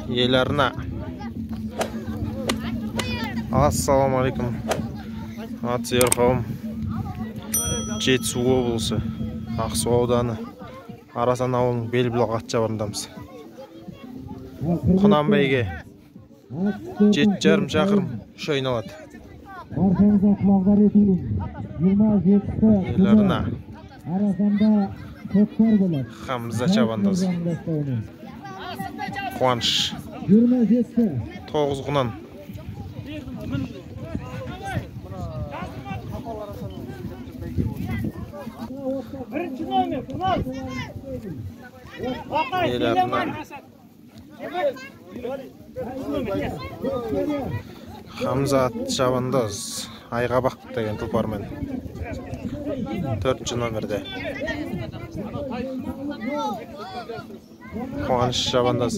еларна. Ассалаумалейкум. Атсүйер қауым. Жетісу облысы, Ақсу ауданы, Арасан ауылының Белбұлақ атшабарындамыз. Құнанбайге 7,5 шақырым үш айналады. Еларна. Хамза чабандазы. Қуаныш. 9 құнан. Еларна. Хамза чабандаз. Айғабақ деген тұлпармен. 4-ші номерде. Қуаныш чабандаз.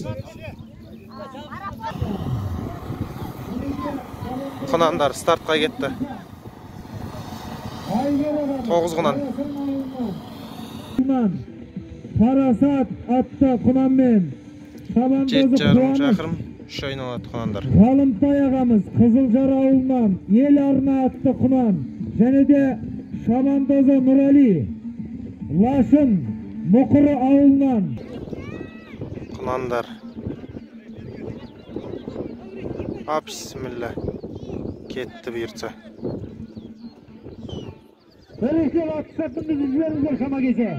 Құнандар стартқа кетті. 9 құнан. Парасат атты құнанмен 7,5 шақырым үш айналады құнандар. Ғалымтай ағамыз Қызылжар ауылынан Еларна атты құнан және де Шабандозы Нұрали Лашын Мұқыры ауылынан құнандар. Бисмилла. Кетті бұйыртса. Бірінші атысатынды жүзберіңіздер шама кесе.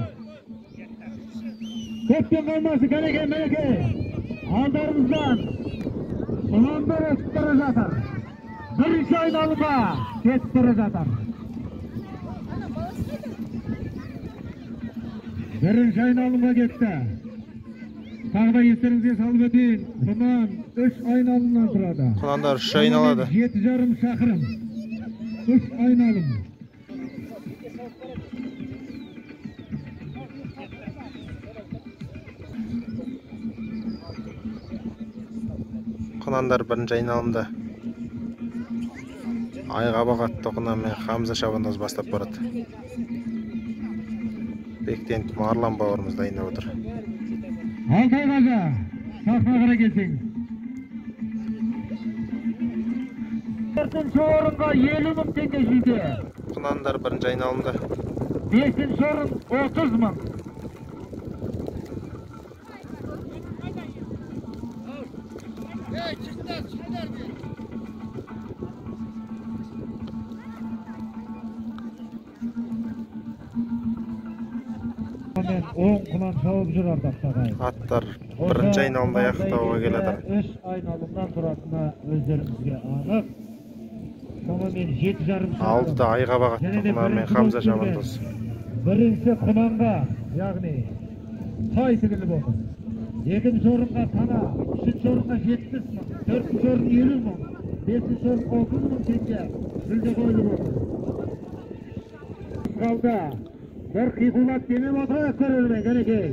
Көптен қалмасы кәнеке. Алдарымыздан құнандар өтіп бара жатыр. Бірінші айналымға кетіп бара жатыр. Бірінші айналымға кетті. Тағда естеріңізге салып өтейін. Құнан 3 айналымнан тұрады. Құнандар 3 айналады. 7,5 шақырым. 3 айналым. Құнандар бірінші айналымда. Айғабақ атты құнанмен Хамза шабандаз бастап барады. Бектен Марлан бауырымыз дайындап отыр. Алтай қажа, сахнаға келсең. 4-ші орынға 50.000 теңге жүлде. Құнандар бірінші айналымда. 5-ші орын 30.000. Оң құнан шауып жүр ардақтағай. Аттар бірінші айналымда аяқтауға келеді. 3 айналымнан тұратыны өздеріңізге анық. Шамамен 7,5 Алдыда Айғабақ атты құнанмен Хамза шабандаз. Бірінші құнанға, яғни тай тігіліп отыр. 2-ші орынға Тана, 3-ші орынға 70.000, 4-ші орын 50.000, 5-ші орын 30.000 теңге жүлде қойылып отыр. Қалда бір қиқулат демеп отырайық көрермен, кәнекей.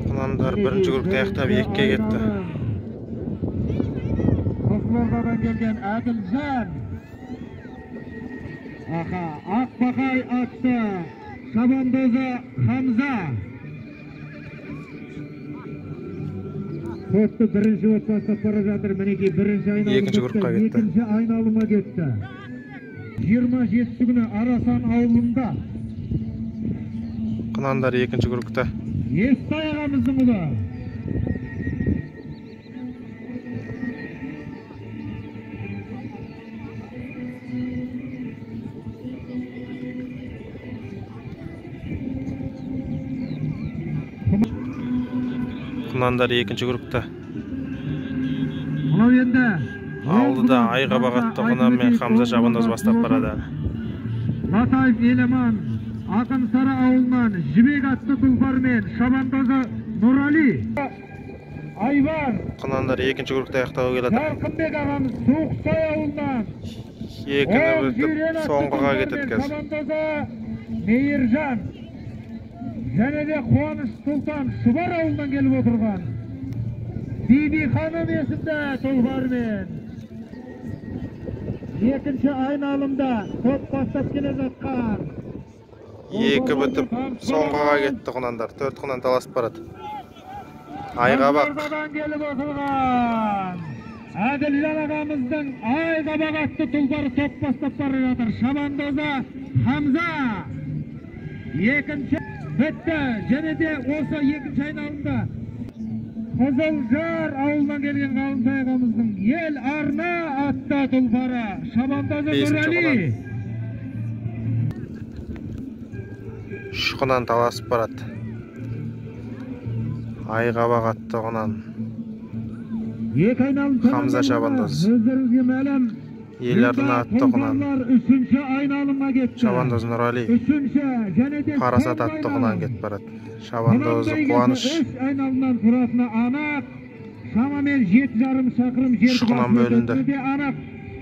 Құнандар бірінші группта аяқтап 2-ке кетті. Қызылордадан келген Әділжан аға Ақбақай атты шабандозы Хамза. Көпті бірінші от бастап бара жатыр. Мінекей бірінші айналымға кетті. 27 күні Арасан ауылында. Құнандар 2-ші группта. Естай ағамыздың ұлы. Құнандар 2-ші группта. Мынау енді Алдыда Айғабақ атты құнанмен Хамза шабандаз бастап барады. Матаев Елеман Ақын Сара ауылынан Жібек атты тұлпармен шабандозы Нұрали Айбар. Құнандар 2-ші группта аяқтауға келеді. Жарқынбек ағамыз Суықсай ауылынан 2-ні өтіп соңғыға кетеді қазір. Шабандозы Мейіржан және де Қуаныш Сұлтан Шұбар ауылынан келіп отырған Биби ханым есімді тұлпармен 2-ші айналымда топ бастап келе жатқан 2 бүтіп соңғаға кетті құнандар. 4 құнан таласып барады. Айғабақ. Келіп отырған Әділжан ағамыздың Айғабақ атты тұлпары топ бастап бара жатыр. Шабандозы Хамза. Екінші бітті. Және де осы екінші айналымда Қызылжар ауылынан келген Ғалымтай ағамыздың ел арна атты тұлпары. Шабандозы Нұрәли. 3 құнан таласып барады. Айғабақ атты құнан. Хамза шабандоз. Өздеріңізге мәлім. Ел арна атты құнан. Үшінші айналымға кетті. Шабандоз Нұрәли. Парасат атты құнан кетіп барады. Шабандозы Қуаныш. Айналымнан тұратыны анық. Шамамен 7,5 шақырым жер құнан бөлінді.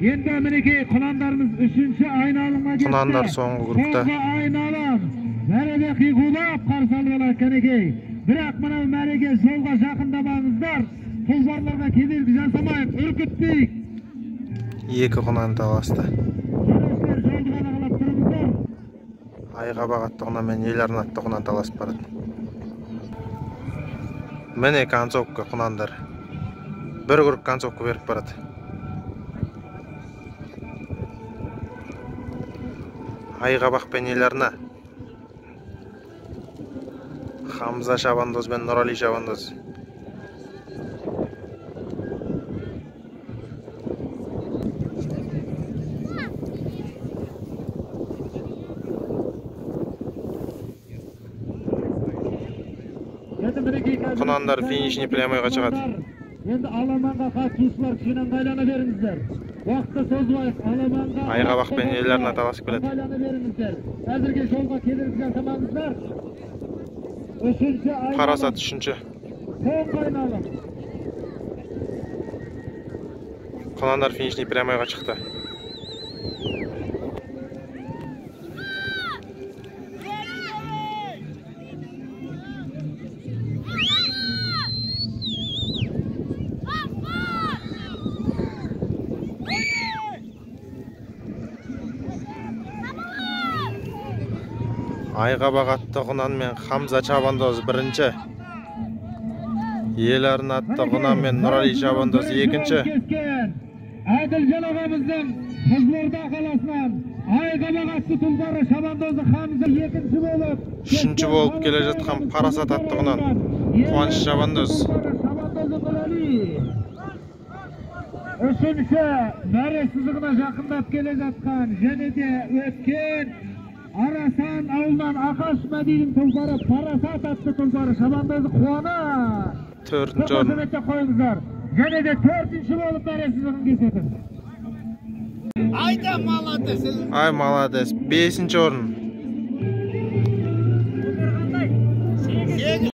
Енді мінекей құнандарымыз үшінші айналымға кетті. Құнандар соңғы группта. Айналым. Мәреге қиғулап қарсы алып алады кәнекей. Бірақ мынау мәреге жолға жақындамаңыздар. Тұлпарларға кедергі жасамайық, үркітпейік. 2 құнан таласты. Жүрістер жолды қадағалап тұрыңыздар. Айғабақ атты құнан мен ел арна атты құнан таласып барады. Міне концовка құнандар. Бір групп концовка беріп барады. Айғабақ пен ел арна. Хамза шабандоз бен Нұрәли шабандоз. Құнандар финишіне прямойға шығады. Енді аламанға қатысушылар кішкене ыңғайлана беріңіздер. Уақытты созбайық. Аламанға Айғабақ пен ел арна таласып келеді. ыңғайлана беріңіздер. Әзірге жолға кедергі жасамаңыздар. Үшінші айналым. Парасат үшінші. Соңғы айналым. Құнандар финишіне прямойға шықты. Айғабақ атты құнан мен Хамза шабандоз бірінші. Ел арна атты құнан мен Нұрәли шабандоз екінші. Әділжан ағамыздың Қызылорда қаласынан Айғабақ атты тұлпары шабандозы Хамза екінші болып. Үшінші болып келе жатқан Парасат атты құнан Қуаныш шабандоз. Үшінші мәре сызығына жақындап келе жатқан және де өткен Арасан ауылынан Ақаш Мәдидің тұлпары Парасат атты тұлпары шабандозы Қуана. 4-ші орын. Қойыңыздар. Және де 4-ші болып мәре сызығын кесетін. Ай, молодец. 5-ші орын.